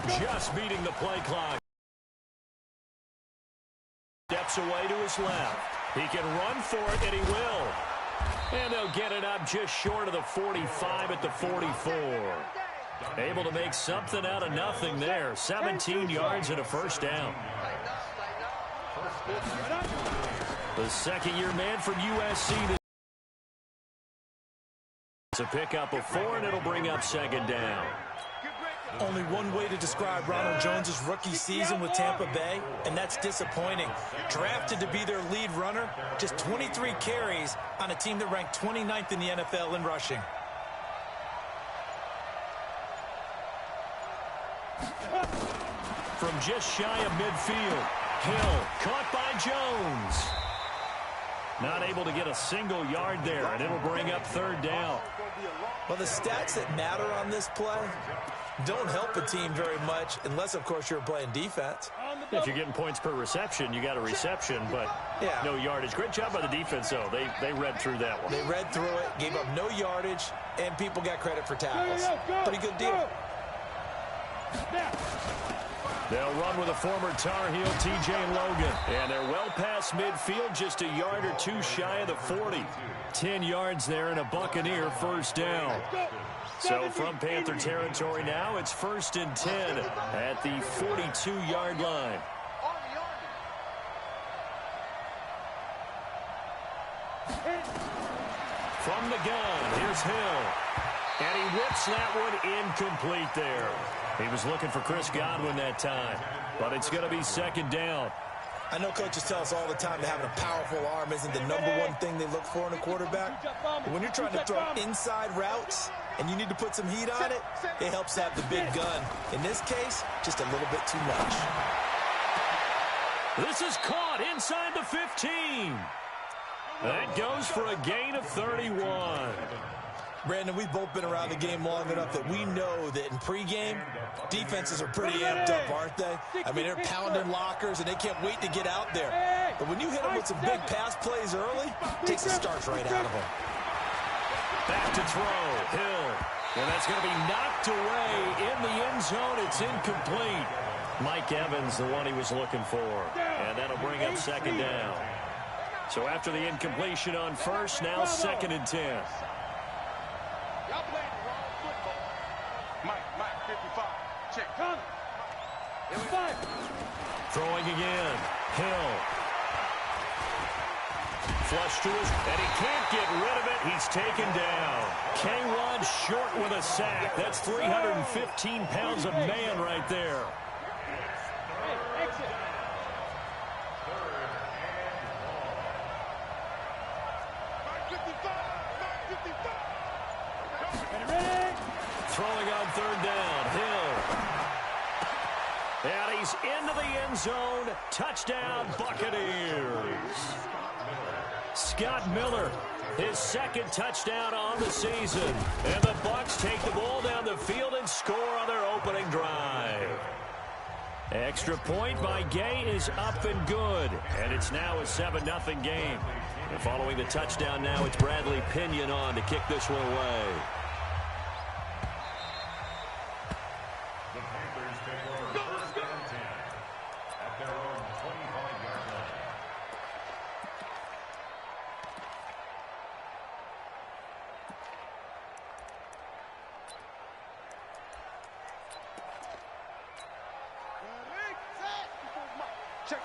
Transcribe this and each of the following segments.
just beating the play clock. Steps away to his left. He can run for it, and he will. And they'll get it up just short of the 45 at the 44. Able to make something out of nothing there. 17 yards and a first down. The second-year man from USC. It's a pickup of 4, and it'll bring up second down. Only one way to describe Ronald Jones's rookie season with Tampa Bay, and that's disappointing. Drafted to be their lead runner, just 23 carries on a team that ranked 29th in the NFL in rushing. From just shy of midfield, Hill caught by Jones. Not able to get a single yard there, and it'll bring up third down. Well, the stats that matter on this play don't help a team very much unless, of course, you're playing defense. If you're getting points per reception, you got a reception, but no yardage. Great job by the defense, though. They read through that one. They read through it, gave up no yardage, and people got credit for tackles. Pretty good deal. They'll run with a former Tar Heel, T.J. Logan. And they're well past midfield, just a yard or two shy of the 40. 10 yards there and a Buccaneer first down. So from Panther territory now, it's 1st and 10 at the 42-yard line. From the gun, here's Hill. And he whips that one incomplete there. He was looking for Chris Godwin that time, but it's going to be second down. I know coaches tell us all the time that having a powerful arm isn't the #1 thing they look for in a quarterback. But when you're trying to throw inside routes and you need to put some heat on it, it helps to have the big gun. In this case, just a little bit too much. This is caught inside the 15. That goes for a gain of 31. Brandon, we've both been around the game long enough that we know that in pregame, defenses are pretty amped up, aren't they? I mean, they're pounding lockers, and they can't wait to get out there. But when you hit them with some big pass plays early, it takes the starch right out of them. Back to throw, Hill. And that's going to be knocked away in the end zone. It's incomplete. Mike Evans, the one he was looking for. And that'll bring up second down. So after the incompletion on first, now 2nd and 10. Y'all playing the wrong football. Mike, 55. Check. Come. Throwing again. Hill. Flush to his, and he can't get rid of it. He's taken down. K1 short with a sack. That's 315 pounds of man right there. Throwing on third down, Hill. And he's into the end zone. Touchdown, Buccaneers. Scott Miller, his 2nd touchdown on the season. And the Bucs take the ball down the field and score on their opening drive. Extra point by Gay is up and good. And it's now a 7-0 game. And following the touchdown now, it's Bradley Pinion on to kick this one away.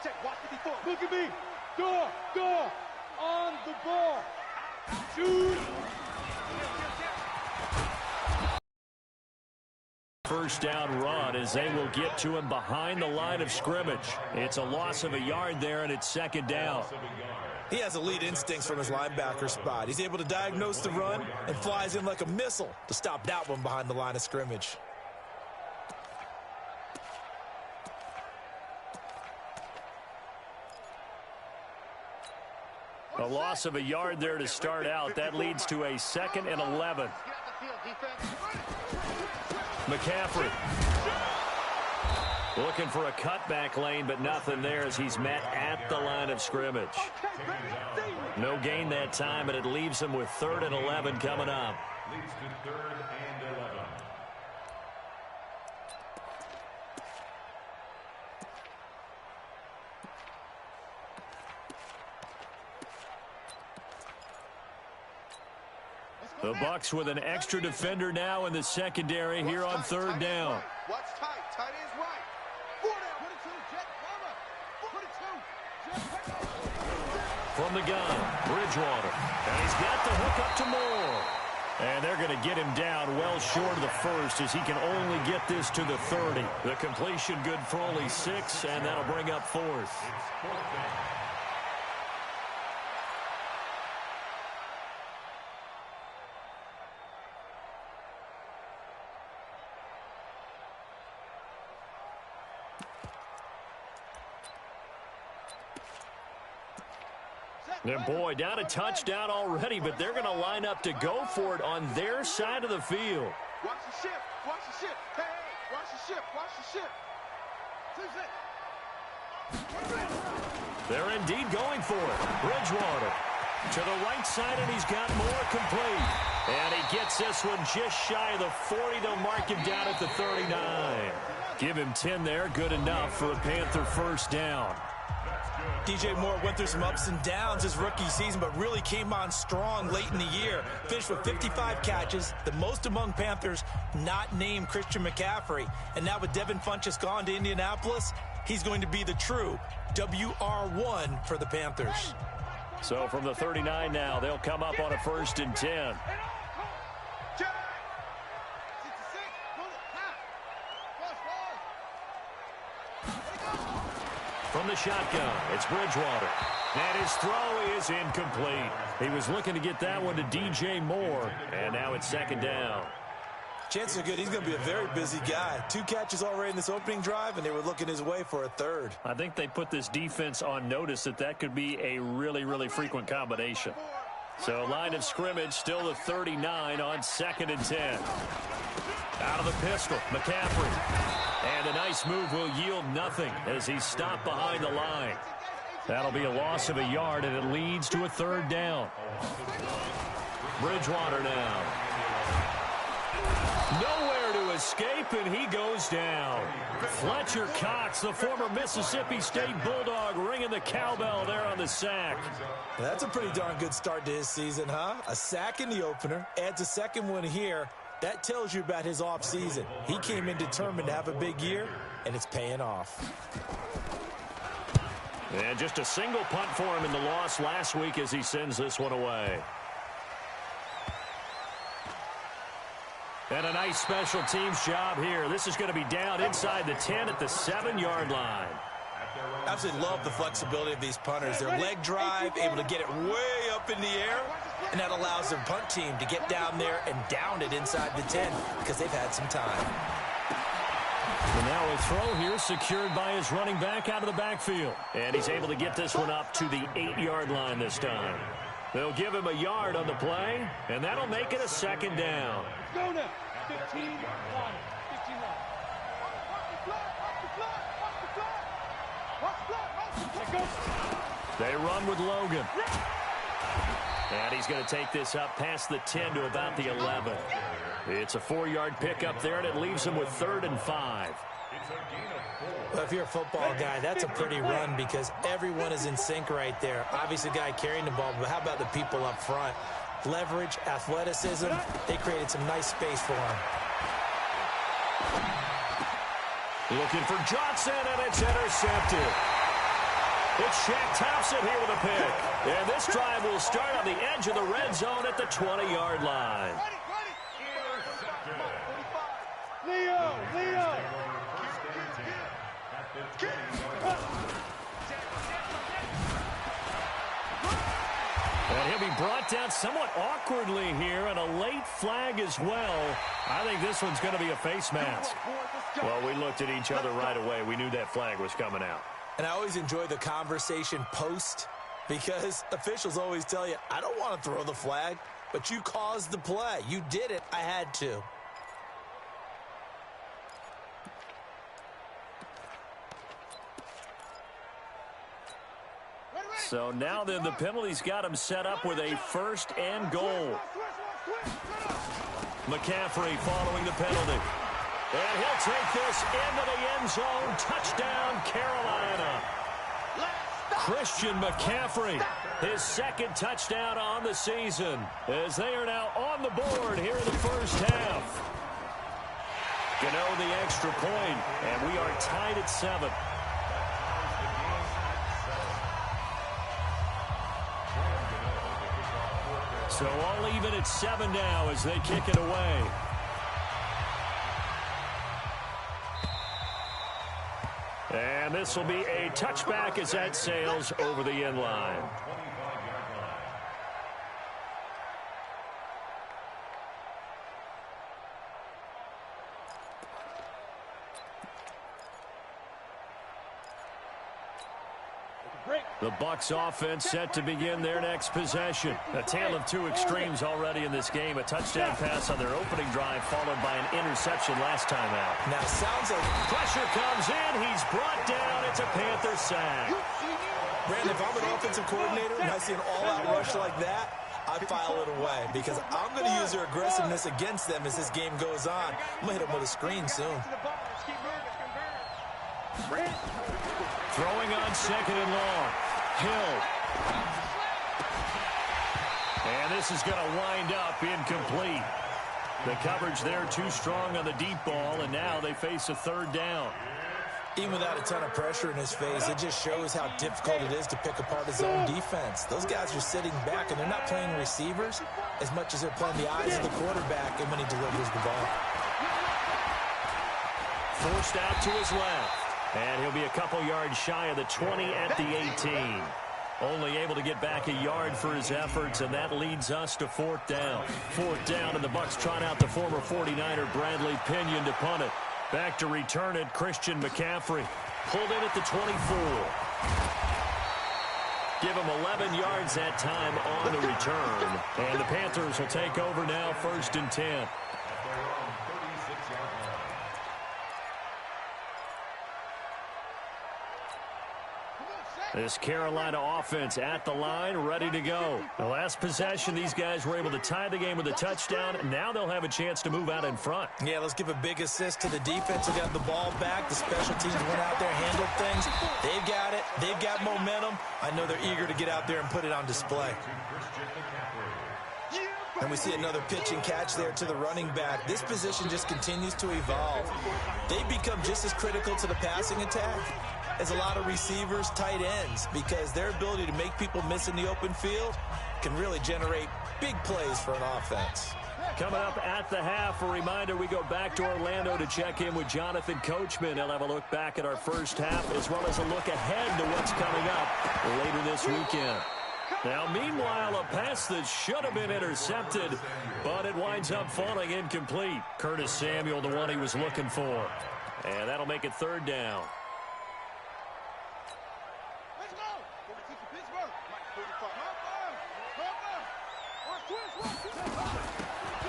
Check, watch 54. Look at me. Door, on the ball. Shoot. First down run as they will get to him behind the line of scrimmage. It's a loss of a yard there, and it's second down. He has elite instincts from his linebacker spot. He's able to diagnose the run and flies in like a missile to stop that one behind the line of scrimmage. A loss of a yard there to start out. That leads to a 2nd and 11. McCaffrey looking for a cutback lane, but nothing there as he's met at the line of scrimmage. No gain that time, and it leaves him with 3rd and 11 coming up. The Bucs with an extra defender now in the secondary here on third down. Watch tight. Tight is right. 4 down. 22. Jet. Cover. 22. Jet. From the gun, Bridgewater. And he's got the hook up to Moore. And they're going to get him down well short of the first as he can only get this to the 30. The completion good for only 6, and that'll bring up 4th. And boy, down a touchdown already, but they're going to line up to go for it on their side of the field. Watch the ship. Watch the ship. Hey, watch the ship. Watch the ship. They're indeed going for it. Bridgewater to the right side, and he's got more complete. And he gets this one just shy of the 40. They'll mark him down at the 39. Give him 10 there. Good enough for a Panther first down. DJ Moore went through some ups and downs his rookie season, but really came on strong late in the year. Finished with 55 catches, the most among Panthers not named Christian McCaffrey. And now with Devin Funchess gone to Indianapolis, he's going to be the true WR1 for the Panthers. So from the 39 now, they'll come up on a 1st and 10. From the shotgun, it's Bridgewater. And his throw is incomplete. He was looking to get that one to DJ Moore. And now it's 2nd down. Chances are good he's going to be a very busy guy. 2 catches already in this opening drive, and they were looking his way for a 3rd. I think they put this defense on notice that could be a really, really frequent combination. So line of scrimmage, still the 39 on 2nd and 10. Out of the pistol, McCaffrey. And a nice move will yield nothing as he's stopped behind the line. That'll be a loss of a yard, and it leads to a 3rd down. Bridgewater now. Nowhere to escape, and he goes down. Fletcher Cox, the former Mississippi State Bulldog, ringing the cowbell there on the sack. That's a pretty darn good start to his season, huh? A sack in the opener, adds a 2nd one here. That tells you about his offseason. He came in determined to have a big year, and it's paying off. And just a single punt for him in the loss last week as he sends this one away. And a nice special teams job here. This is going to be down inside the 10 at the 7-yard line. Absolutely love the flexibility of these punters. Their leg drive, able to get it way up in the air, and that allows their punt team to get down there and down it inside the 10 because they've had some time. And now a throw here secured by his running back out of the backfield. And he's able to get this one up to the 8-yard line this time. They'll give him a yard on the play, and that'll make it a 2nd down. Go now. 15 line. 15 line. They run with Logan. And he's going to take this up past the 10 to about the 11. It's a 4-yard pickup there, and it leaves him with 3rd and 5. Well, if you're a football guy, that's a pretty run because everyone is in sync right there. Obviously, the guy carrying the ball, but how about the people up front? Leverage, athleticism, they created some nice space for him. Looking for Johnson, and it's intercepted. It's Shaq Thompson here with a pick. And this drive will start on the edge of the red zone at the 20-yard line. Leo! And he'll be brought down somewhat awkwardly here, and a late flag as well. I think this one's going to be a face mask. Well, we looked at each other right away. We knew that flag was coming out. And I always enjoy the conversation post because officials always tell you, I don't want to throw the flag, but you caused the play. You did it. I had to. So now then the penalty's got him set up with a 1st and goal. McCaffrey following the penalty. And he'll take this into the end zone. Touchdown, Carolina. Christian McCaffrey his second touchdown on the season, as they are now on the board here in the first half. Gano the extra point, and we are tied at 7. So all even at 7 now as they kick it away. And this will be a touchback as that sails over the end line. The Bucs offense set to begin their next possession. A tale of two extremes already in this game. A touchdown pass on their opening drive, followed by an interception last time out. Now, sounds like pressure comes in. He's brought down. It's a Panther sack. Brandon, if I'm an offensive coordinator and I see an all-out rush like that, I file it away because I'm going to use their aggressiveness against them as this game goes on. I'm going to hit them with a screen soon. Throwing on second and long. Hill. And this is going to wind up incomplete. The coverage there too strong on the deep ball, and now they face a third down. Even without a ton of pressure in his face, it just shows how difficult it is to pick apart his own defense. Those guys are sitting back, and they're not playing receivers as much as they're playing the eyes of the quarterback and when he delivers the ball. Forced out to his left. And he'll be a couple yards shy of the 20 at the 18. Only able to get back a yard for his efforts, and that leads us to fourth down. Fourth down, and the Bucs trot out the former 49er Bradley Pinion to punt it. Back to return it, Christian McCaffrey. Pulled in at the 24. Give him 11 yards that time on the return. And the Panthers will take over now, 1st and 10. This Carolina offense at the line, ready to go. The last possession, these guys were able to tie the game with a touchdown. Now they'll have a chance to move out in front. Yeah, let's give a big assist to the defense who got the ball back. The special teams went out there, handled things. They've got it. They've got momentum. I know they're eager to get out there and put it on display. And we see another pitch and catch there to the running back. This position just continues to evolve. They become just as critical to the passing attack as a lot of receivers, tight ends, because their ability to make people miss in the open field can really generate big plays for an offense. Coming up at the half, a reminder, we go back to Orlando to check in with Jonathan Coachman. He'll have a look back at our first half, as well as a look ahead to what's coming up later this weekend. Now, meanwhile, a pass that should have been intercepted, but it winds up falling incomplete. Curtis Samuel, the one he was looking for. And that'll make it third down.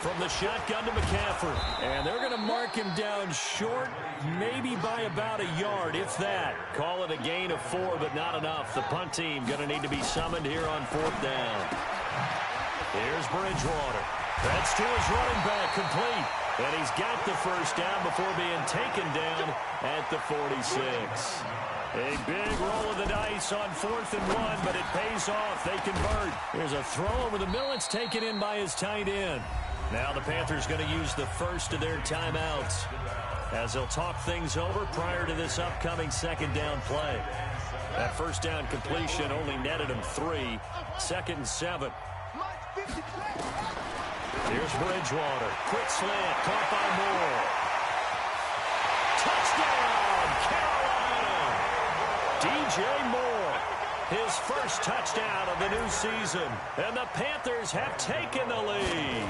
From the shotgun to McCaffrey. And they're going to mark him down short, maybe by about a yard, if that. Call it a gain of 4, but not enough. The punt team going to need to be summoned here on fourth down. Here's Bridgewater. That's to his running back, complete. And he's got the first down before being taken down at the 46. A big roll of the dice on 4th and 1, but it pays off. They convert. There's a throw over the middle. It's taken in by his tight end. Now the Panthers going to use the first of their timeouts as they'll talk things over prior to this upcoming second down play. That first down completion only netted him 3. 2nd and 7. Here's Bridgewater. Quick slant. Caught by Moore. Touchdown, Carolina! DJ Moore. His first touchdown of the new season. And the Panthers have taken the lead.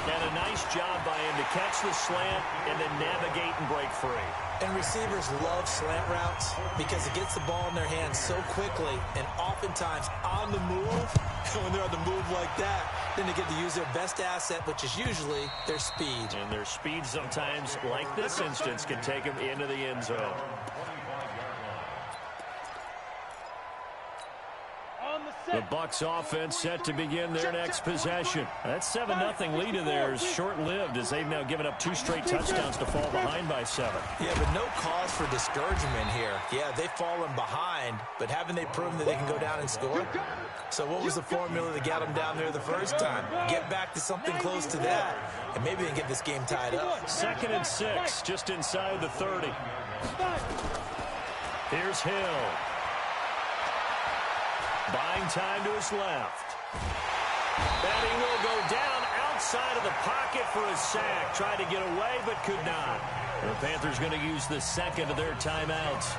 And a nice job by him to catch the slant and then navigate and break free. And receivers love slant routes because it gets the ball in their hands so quickly and oftentimes on the move. And when they're on the move like that, then they get to use their best asset, which is usually their speed. And their speed sometimes, like this instance, can take them into the end zone. The Bucs offense set to begin their next possession. That 7-0 lead of theirs short-lived as they've now given up 2 straight touchdowns to fall behind by 7. Yeah, but no cause for discouragement here. Yeah, they've fallen behind, but haven't they proven that they can go down and score? So what was the formula that got them down there the first time? Get back to something close to that, and maybe they can get this game tied up. 2nd and 6, just inside the 30. Here's Hill. Buying time to his left. And he will go down outside of the pocket for a sack. Tried to get away, but could not. The Panthers going to use the second of their timeouts,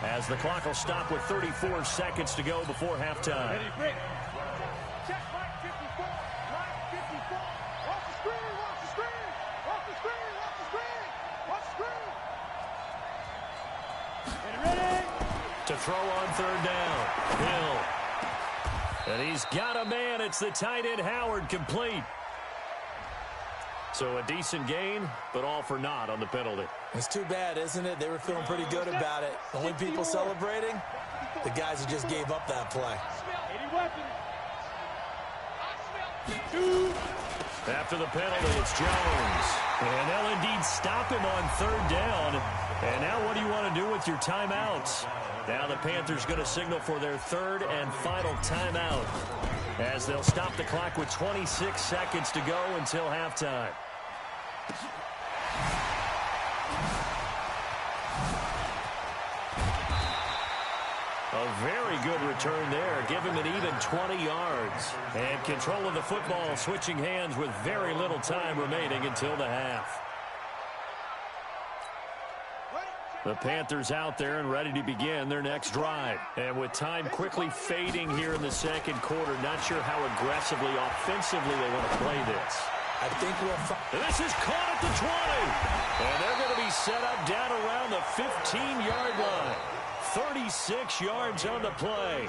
as the clock will stop with 34 seconds to go before halftime. Check right 54, right 54. Watch the screen, watch the screen. Watch the screen, watch the screen. Watch the screen. Ready? To throw on 3rd down. Hill. And he's got a man. It's the tight end Howard, complete. So a decent gain, but all for naught on the penalty. It's too bad, isn't it? They were feeling pretty good about it. Only people celebrating, the guys who just gave up that play. After the penalty, it's Jones. And they'll indeed stop him on 3rd down. And now what do you want to do with your timeouts? Now the Panthers going to signal for their 3rd and final timeout, as they'll stop the clock with 26 seconds to go until halftime. A very good return there. Give him an even 20 yards. And control of the football switching hands with very little time remaining until the half. The Panthers out there and ready to begin their next drive. And with time quickly fading here in the 2nd quarter, not sure how aggressively, offensively they want to play this. I think this is caught at the 20. And they're going to be set up down around the 15-yard line. 36 yards on the play.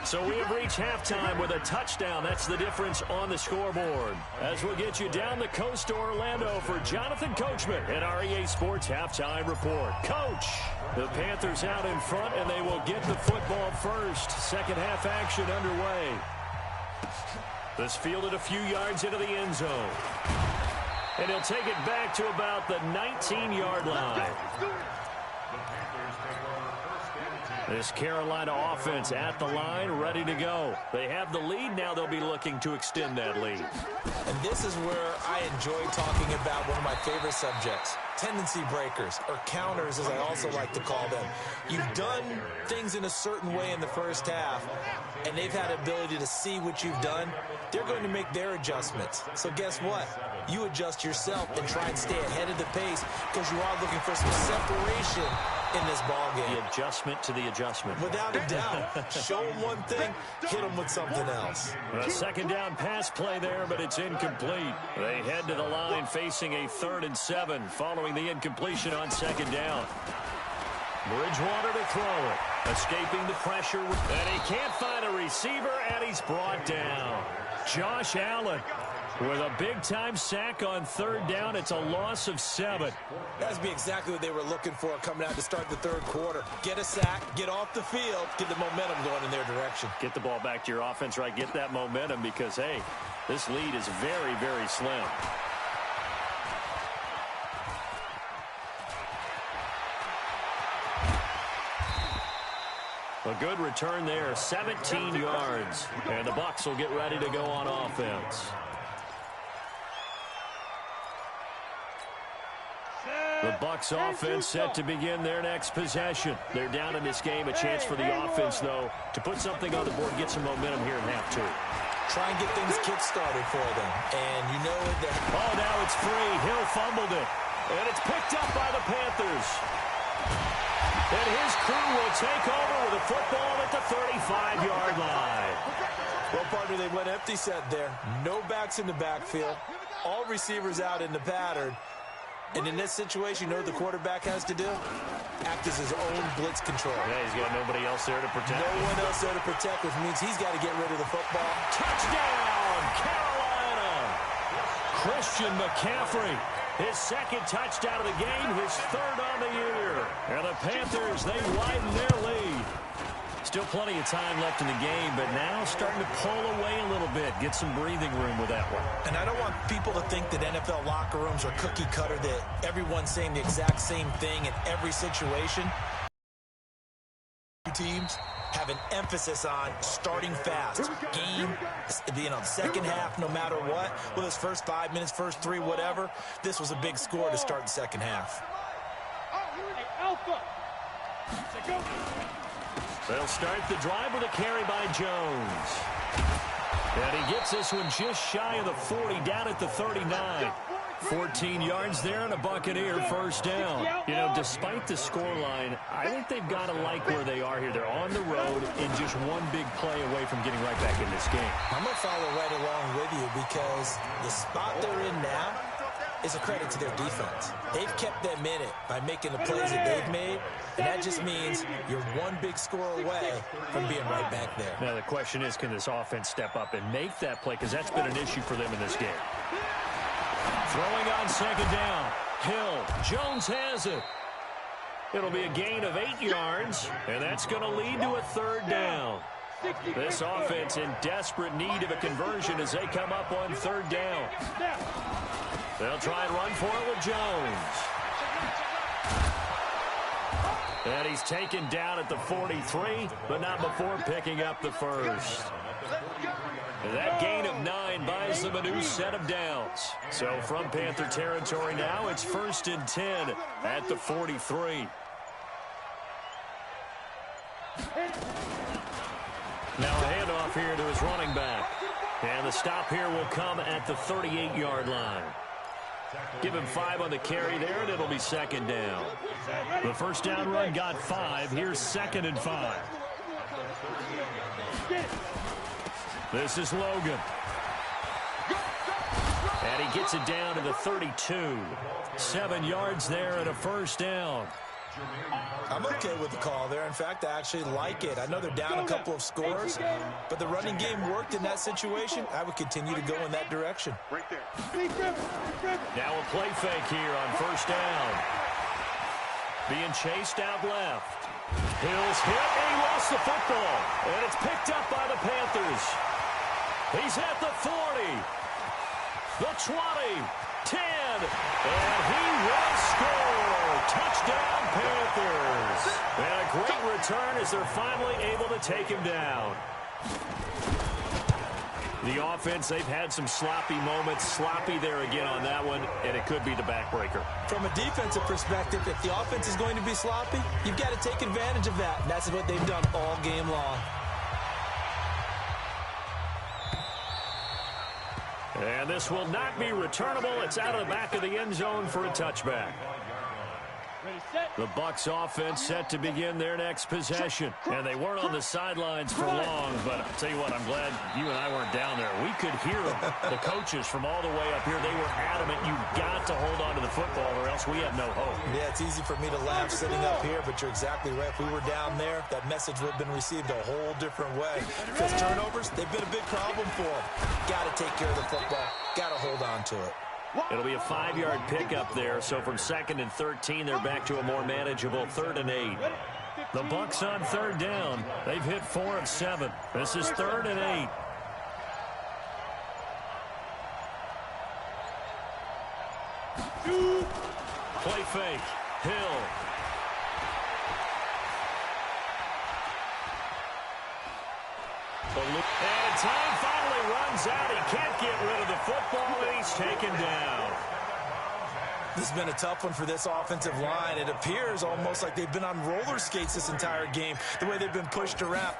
So we have reached halftime with a touchdown. That's the difference on the scoreboard. As we'll get you down the coast to Orlando for Jonathan Coachman at our EA Sports Halftime Report. Coach, the Panthers out in front, and they will get the football first. 2nd half action underway. This fielded a few yards into the end zone. And he'll take it back to about the 19-yard line. This Carolina offense at the line, ready to go. They have the lead. Now they'll be looking to extend that lead. And this is where I enjoy talking about one of my favorite subjects, tendency breakers, or counters as I also like to call them. You've done things in a certain way in the first half, and they've had the ability to see what you've done. They're going to make their adjustments. So guess what? You adjust yourself and try and stay ahead of the pace, because you are looking for some separation in this ball game. The adjustment to the adjustment. Without a doubt. Show them one thing, hit them with something else. A 2nd down pass play there, but it's incomplete. They head to the line facing a 3rd and 7 following the incompletion on 2nd down. Bridgewater to throw it. Escaping the pressure. And he can't find a receiver, and he's brought down. Josh Allen with a big-time sack on 3rd down. It's a loss of 7. That would be exactly what they were looking for coming out to start the 3rd quarter. Get a sack, get off the field, get the momentum going in their direction. Get the ball back to your offense, right? Get that momentum because, hey, this lead is very, very slim. A good return there, 17 yards. And the Bucs will get ready to go on offense. The Bucs offense set to begin their next possession. They're down in this game. A chance for the offense, though, to put something on the board, get some momentum here in half 2. Try and get things kick-started for them. And you know that... Oh, now it's free. Hill fumbled it. And it's picked up by the Panthers. And his crew will take over with a football at the 35-yard line. Well, partner, they went empty set there. No backs in the backfield. All receivers out in the pattern. And in this situation, you know what the quarterback has to do? Act as his own blitz control. Yeah, he's got nobody else there to protect. No one else there to protect, which means he's got to get rid of the football. Touchdown, Carolina! Christian McCaffrey, his 2nd touchdown of the game, his 3rd on the year. And the Panthers, they widen their lead. Still plenty of time left in the game, but now starting to pull away a little bit. Get some breathing room with that one. And I don't want people to think that NFL locker rooms are cookie cutter, that everyone's saying the exact same thing in every situation. Teams have an emphasis on starting fast. Game, second half, no matter what. Well, this first 5 minutes, first 3, whatever. This was a big score to start the second half. They'll start the drive with a carry by Jones. And he gets this one just shy of the 40, down at the 39. 14 yards there and a Buccaneer first down. You know, despite the scoreline, I think they've got to like where they are here. They're on the road and just one big play away from getting right back in this game. I'm going to follow right along with you because the spot they're in now is a credit to their defense. They've kept them in it by making the plays that they've made, and that just means you're one big score away from being right back there. Now the question is, can this offense step up and make that play? Because that's been an issue for them in this game. Throwing on second down. Hill. Jones has it. It'll be a gain of 8 yards, and that's going to lead to a third down. This offense in desperate need of a conversion as they come up on third down. They'll try and run for it with Jones. And he's taken down at the 43, but not before picking up the first. That gain of 9 buys them a new set of downs. So from Panther territory now, it's 1st and 10 at the 43. Now a handoff here to his running back. And the stop here will come at the 38-yard line. Give him 5 on the carry there, and it'll be second down. The first down run got 5. Here's 2nd and 5. This is Logan. And he gets it down to the 32. 7 yards there and a first down. I'm okay with the call there. In fact, I actually like it. I know they're down a couple of scores, but the running game worked in that situation. I would continue to go in that direction. Now a play fake here on first down. Being chased out left. Hill's hit, and he lost the football. And it's picked up by the Panthers. He's at the 40, the 20, 10, and he will score. Touchdown, Panthers. And a great return as they're finally able to take him down. The offense, they've had some sloppy moments. Sloppy there again on that one, and it could be the backbreaker. From a defensive perspective, if the offense is going to be sloppy, you've got to take advantage of that. And that's what they've done all game long. And this will not be returnable. It's out of the back of the end zone for a touchback. The Bucs offense set to begin their next possession. And they weren't on the sidelines for long, but I'll tell you what, I'm glad you and I weren't down there. We could hear them, the coaches from all the way up here. They were adamant, you've got to hold on to the football or else we have no hope. Yeah, it's easy for me to laugh sitting up here, but you're exactly right. If we were down there, that message would have been received a whole different way. Because turnovers, they've been a big problem for them. Got to take care of the football. Got to hold on to it. It'll be a 5-yard pickup there, so from 2nd and 13, they're back to a more manageable 3rd and 8. The Bucs on third down. They've hit 4 of 7. This is 3rd and 8. Play fake. Hill. And time finally runs out. He can't get rid of the football, and he's taken down. This has been a tough one for this offensive line. It appears almost like they've been on roller skates this entire game, the way they've been pushed around.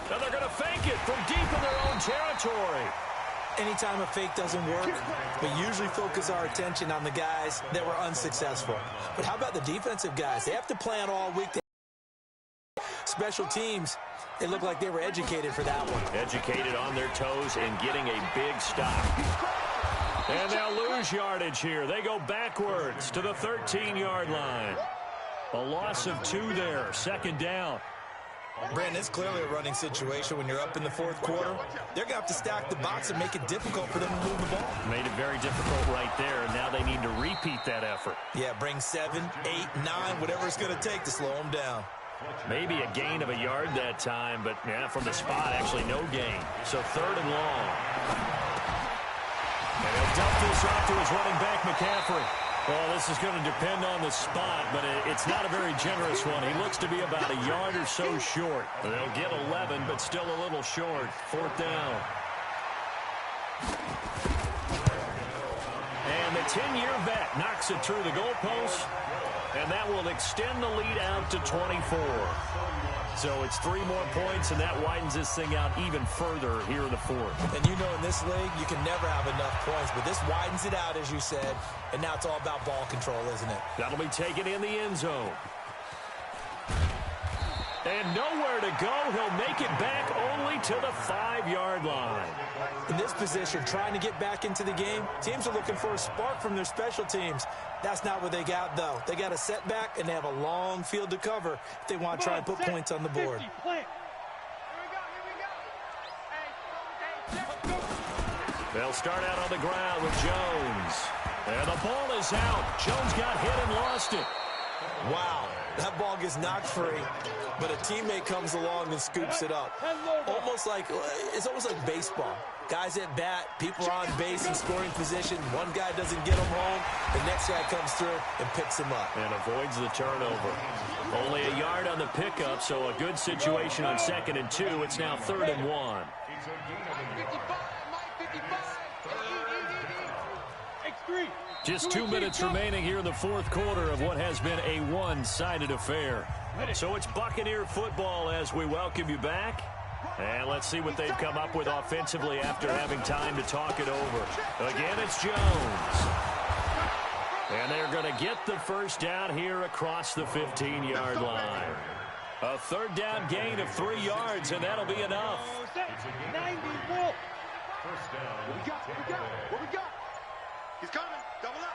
Now they're going to fake it from deep in their own territory. Anytime a fake doesn't work, we usually focus our attention on the guys that were unsuccessful. But how about the defensive guys? They have to plan all week. Special teams, they look like they were educated for that one. Educated on their toes and getting a big stop. And they'll lose yardage here. They go backwards to the 13-yard line. A loss of 2 there. 2nd down. Brandon, it's clearly a running situation when you're up in the 4th quarter. They're going to have to stack the box and make it difficult for them to move the ball. Made it very difficult right there. Now they need to repeat that effort. Yeah, bring 7, 8, 9, whatever it's going to take to slow them down. Maybe a gain of a yard that time, but yeah, from the spot, actually no gain. So 3rd and long. And he'll dump this off to his running back, McCaffrey. Well, this is going to depend on the spot, but it's not a very generous one. He looks to be about a yard or so short. They'll get 11, but still a little short. 4th down. And the 10-year vet knocks it through the goalpost, and that will extend the lead out to 24. So it's 3 more points, and that widens this thing out even further here in the 4th. And you know in this league, you can never have enough points, but this widens it out, as you said, and now it's all about ball control, isn't it? That'll be taken in the end zone. And nowhere to go. He'll make it back only to the 5-yard line. In this position, trying to get back into the game, teams are looking for a spark from their special teams. That's not what they got, though. They got a setback, and they have a long field to cover if they want to try and put points on the board. They'll start out on the ground with Jones. And the ball is out. Jones got hit and lost it. Wow, that ball gets knocked free, but a teammate comes along and scoops it up. It's almost like baseball. Guys at bat, people are on base in scoring position. One guy doesn't get him home. The next guy comes through and picks him up. And avoids the turnover. Only a yard on the pickup, so a good situation on 2nd and 2. It's now 3rd and 1. Just 2 minutes remaining here in the 4th quarter of what has been a one-sided affair. So it's Buccaneer football as we welcome you back. And let's see what they've come up with offensively after having time to talk it over. Again, it's Jones. And they're going to get the first down here across the 15-yard line. A 3rd down gain of 3 yards, and that'll be enough. What we got? He's coming. Double up.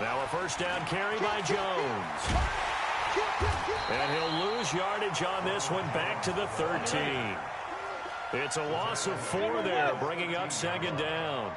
Now a first down carry by Jones. And he'll lose yardage on this one back to the 13. It's a loss of 4 there, bringing up 2nd down.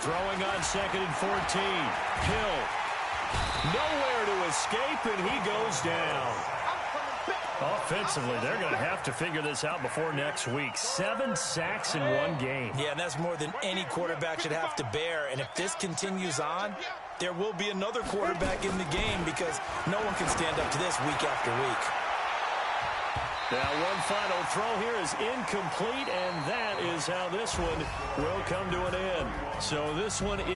Throwing on 2nd and 14. Hill. Nowhere to escape, and he goes down. Offensively, they're going to have to figure this out before next week. 7 sacks in 1 game. Yeah, and that's more than any quarterback should have to bear. And if this continues on, there will be another quarterback in the game because no one can stand up to this week after week. Now one final throw here is incomplete, and that is how this one will come to an end. So this one is